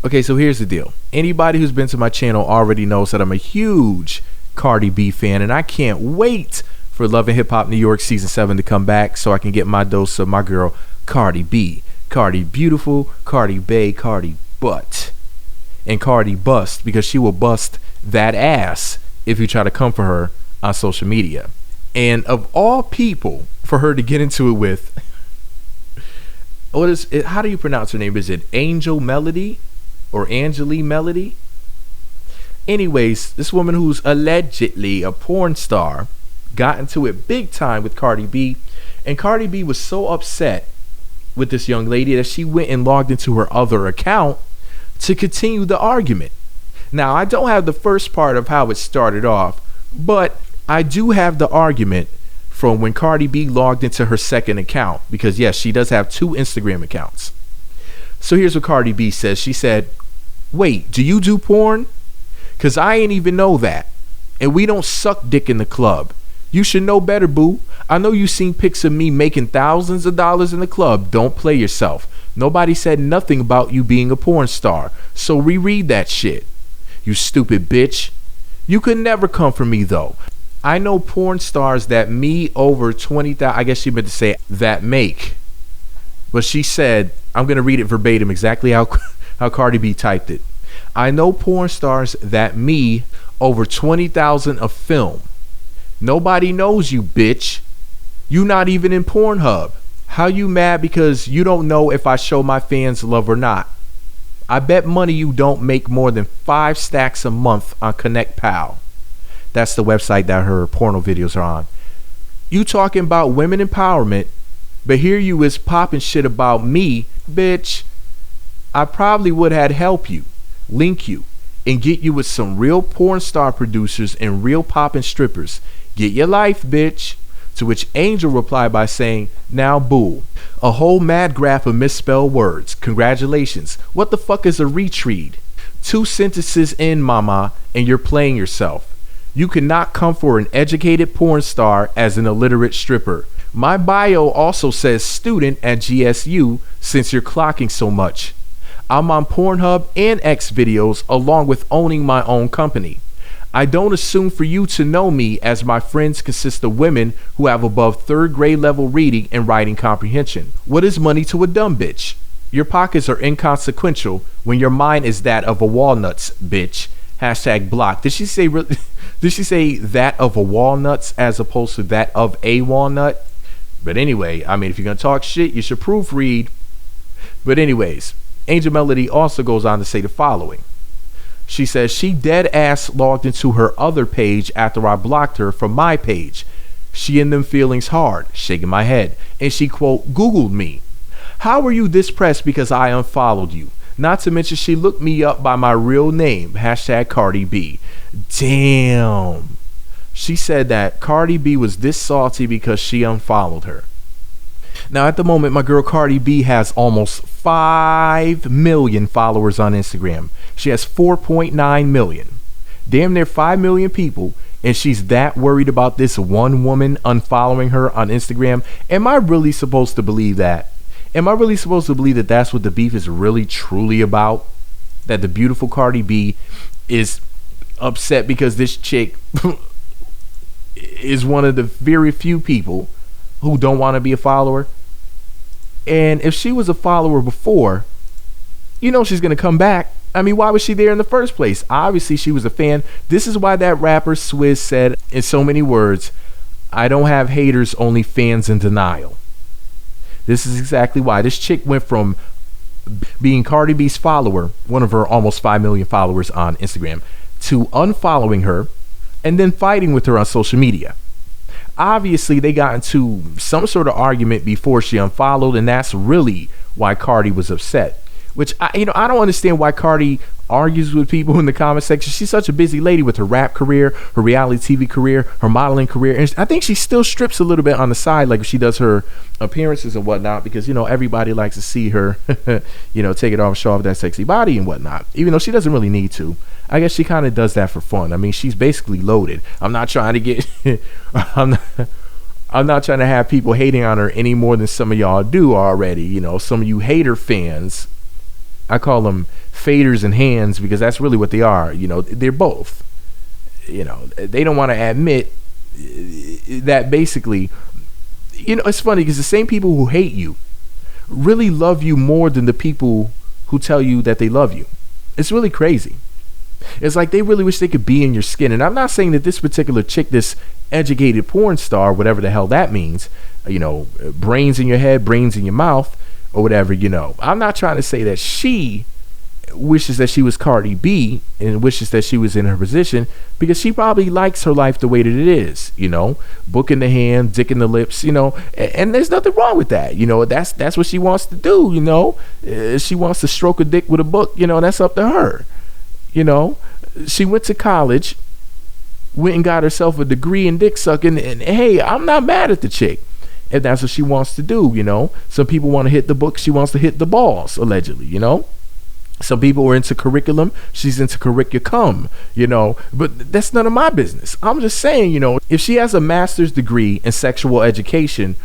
Okay, so here's the deal. Anybody who's been to my channel already knows that I'm a huge Cardi B fan, and I can't wait for Love and Hip Hop New York Season 7 to come back so I can get my dose of my girl Cardi B. Cardi Beautiful, Cardi Bay, Cardi Butt, and Cardi Bust, because she will bust that ass if you try to come for her on social media. And of all people for her to get into it with, what is it, how do you pronounce her name? Is it Angelle Melodey or Angelle Melodey? Anyways, this woman who's allegedly a porn star got into it big time with Cardi B, and Cardi B was so upset with this young lady that she went and logged into her other account to continue the argument. Now, I don't have the first part of how it started off, but I do have the argument from when Cardi B logged into her second account, because yes, she does have 2 Instagram accounts. So here's what Cardi B says. She said, "Wait, do you do porn? Cause I ain't even know that. And we don't suck dick in the club. You should know better, boo. I know you seen pics of me making thousands of dollars in the club. Don't play yourself. Nobody said nothing about you being a porn star. So reread that shit. You stupid bitch. You could never come for me though. I know porn stars that me over 20,000, I guess she meant to say that make." But she said, I'm going to read it verbatim exactly how Cardi B typed it. "I know porn stars that me over 20,000 a film. Nobody knows you, bitch. You not even in Pornhub. How you mad because you don't know if I show my fans love or not? I bet money you don't make more than 5 stacks a month on Connect Pal." That's the website that her porno videos are on. "You talking about women empowerment, but here you is popping shit about me, bitch. I probably would have helped you, link you, and get you with some real porn star producers and real poppin' strippers. Get your life, bitch." To which Angel replied by saying, "Now boo, a whole mad graph of misspelled words. Congratulations. What the fuck is a retreat? 2 sentences in, mama, and you're playing yourself. You cannot come for an educated porn star as an illiterate stripper. My bio also says student at GSU since you're clocking so much. I'm on Pornhub and X videos along with owning my own company. I don't assume for you to know me, as my friends consist of women who have above 3rd grade level reading and writing comprehension. What is money to a dumb bitch? Your pockets are inconsequential when your mind is that of a walnuts, bitch. Hashtag block." Did she say did she say that of a walnuts as opposed to that of a walnut? But anyway, I mean, if you're gonna talk shit, you should proofread. But anyways, Angelle Melodey also goes on to say the following. She says she dead ass logged into her other page after I blocked her from my page. She in them feelings hard, shaking my head, and she quote Googled me. How are you this pressed because I unfollowed you? Not to mention she looked me up by my real name, hashtag Cardi B. Damn. She said that Cardi B was this salty because she unfollowed her. Now at the moment, my girl Cardi B has almost 5 million followers on Instagram. She has 4.9 million. Damn near 5 million people, and she's that worried about this one woman unfollowing her on Instagram. Am I really supposed to believe that? Am I really supposed to believe that that's what the beef is really truly about? That the beautiful Cardi B is upset because this chick is one of the very few people who don't want to be a follower? And if she was a follower before, you know she's going to come back. I mean, why was she there in the first place? Obviously, she was a fan. This is why that rapper Swizz said in so many words, "I don't have haters, only fans in denial." This is exactly why this chick went from being Cardi B's follower, one of her almost 5 million followers on Instagram, to unfollowing her and then fighting with her on social media. Obviously, they got into some sort of argument before she unfollowed, and that's really why Cardi was upset. Which I don't understand why Cardi argues with people in the comment section. She's such a busy lady with her rap career, her reality TV career, her modeling career, and I think she still strips a little bit on the side, like she does her appearances and whatnot, because everybody likes to see her, take it off, show off that sexy body and whatnot. Even though she doesn't really need to. I guess she kind of does that for fun. I mean, she's basically loaded. I'm not trying to get, I'm not trying to have people hating on her any more than some of y'all do already. Some of you hater fans. I call them faders and hands because that's really what they are. They're both. They don't want to admit that basically, it's funny because the same people who hate you really love you more than the people who tell you that they love you. It's really crazy. It's like they really wish they could be in your skin. And I'm not saying that this particular chick, this educated porn star, whatever the hell that means, brains in your head, brains in your mouth, or whatever, I'm not trying to say that she wishes that she was Cardi B and wishes that she was in her position, because she probably likes her life the way that it is, book in the hand, dick in the lips, and there's nothing wrong with that. That's what she wants to do. She wants to stroke a dick with a book, that's up to her. She went to college, went and got herself a degree in dick sucking, and hey, I'm not mad at the chick if that's what she wants to do. Some people want to hit the book, she wants to hit the balls, allegedly. Some people are into curriculum, she's into curriculum, but that's none of my business. I'm just saying, if she has a master's degree in sexual education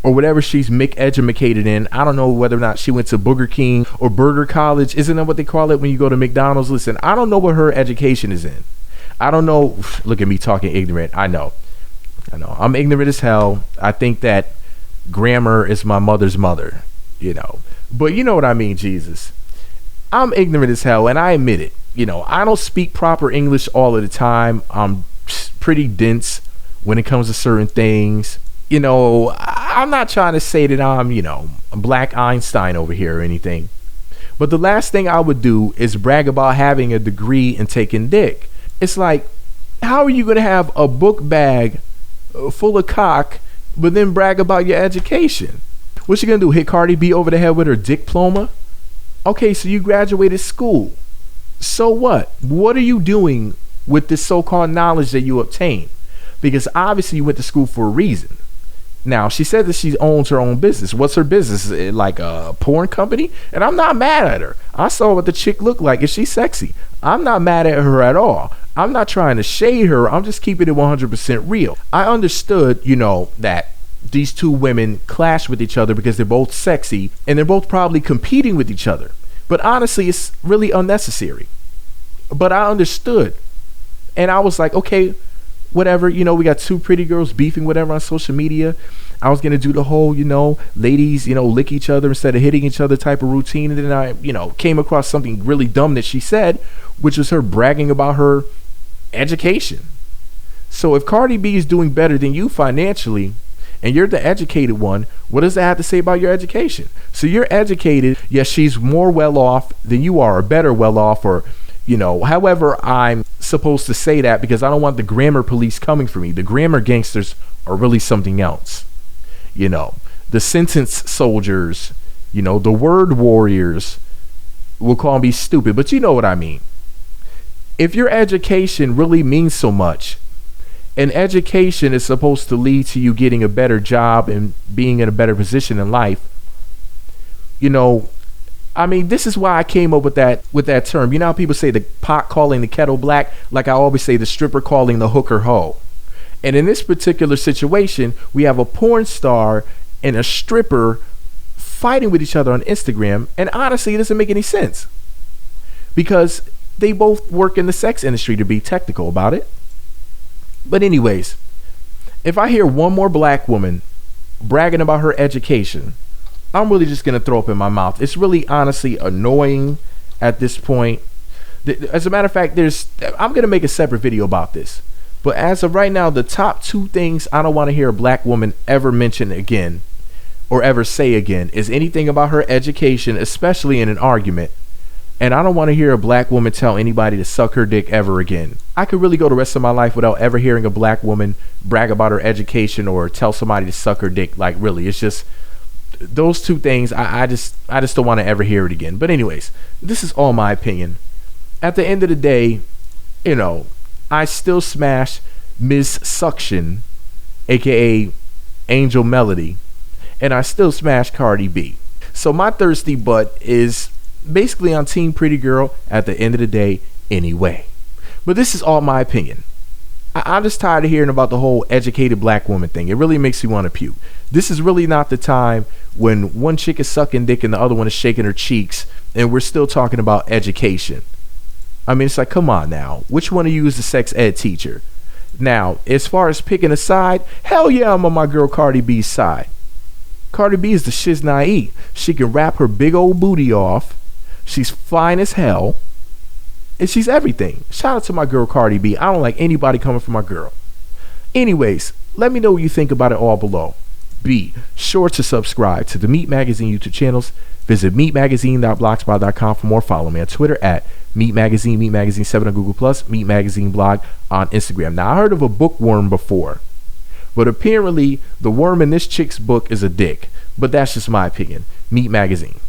or whatever she's educated in, I don't know whether or not she went to Burger King or Burger College. Isn't that what they call it when you go to McDonald's? Listen, I don't know what her education is in. I don't know. Look at me talking ignorant. I know. I'm ignorant as hell. I think that grammar is my mother's mother, but you know what I mean, Jesus. I'm ignorant as hell, and I admit it. I don't speak proper English all of the time. I'm pretty dense when it comes to certain things. I'm not trying to say that I'm, Black Einstein over here or anything. But the last thing I would do is brag about having a degree and taking dick. It's like, how are you going to have a book bag full of cock, but then brag about your education? What's you going to do, hit Cardi B over the head with her diploma? Okay, so you graduated school. So what? What are you doing with this so-called knowledge that you obtained? Because obviously you went to school for a reason. Now, she said that she owns her own business. What's her business? Like a porn company? And I'm not mad at her. I saw what the chick looked like. Is she sexy? I'm not mad at her at all. I'm not trying to shade her. I'm just keeping it 100% real. I understood, that these two women clash with each other because they're both sexy and they're both probably competing with each other. But honestly, it's really unnecessary. But I understood. And I was like, okay, whatever, we got two pretty girls beefing, whatever, on social media. I was going to do the whole, ladies, lick each other instead of hitting each other type of routine. And then I, came across something really dumb that she said, which was her bragging about her education. So if Cardi B is doing better than you financially, and you're the educated one, what does that have to say about your education? So you're educated, yes, she's more well off than you are, or better well off, or, however I'm supposed to say that, because I don't want the grammar police coming for me. The grammar gangsters are really something else. The sentence soldiers, the word warriors will call me stupid, but you know what I mean. If your education really means so much, and education is supposed to lead to you getting a better job and being in a better position in life, this is why I came up with that term. How people say the pot calling the kettle black? Like I always say, the stripper calling the hooker hoe. And in this particular situation, we have a porn star and a stripper fighting with each other on Instagram. And honestly, it doesn't make any sense, because they both work in the sex industry, to be technical about it. But anyways, if I hear one more black woman bragging about her education, I'm really just going to throw up in my mouth. It's really honestly annoying at this point. As a matter of fact, I'm going to make a separate video about this. But as of right now, the top two things I don't want to hear a black woman ever mention again, or ever say again, is anything about her education, especially in an argument. And I don't want to hear a black woman tell anybody to suck her dick ever again. I could really go the rest of my life without ever hearing a black woman brag about her education or tell somebody to suck her dick. Like, really, it's just those two things. I just don't want to ever hear it again. But anyways, this is all my opinion. At the end of the day, I still smash Ms. Suction, aka Angelle Melodey, and I still smash Cardi B. So my thirsty butt is basically on Team Pretty Girl at the end of the day anyway. But this is all my opinion. I'm just tired of hearing about the whole educated black woman thing. It really makes me want to puke. This is really not the time when one chick is sucking dick and the other one is shaking her cheeks, and we're still talking about education. I mean, it's like, come on now. Which one of you is the sex ed teacher? Now, as far as picking a side, hell yeah, I'm on my girl Cardi B's side. Cardi B is the shiz naive. She can rap her big old booty off. She's fine as hell. And she's everything. Shout out to my girl Cardi B. I don't like anybody coming for my girl. Anyways, let me know what you think about it all below. Be sure to subscribe to the Meat Magazine YouTube channels. Visit meatmagazine.blogspot.com for more. Follow me on Twitter at Meat Magazine, Meat Magazine 7 on Google+, Meat Magazine blog on Instagram. Now, I heard of a bookworm before, but apparently the worm in this chick's book is a dick. But that's just my opinion. Meat Magazine.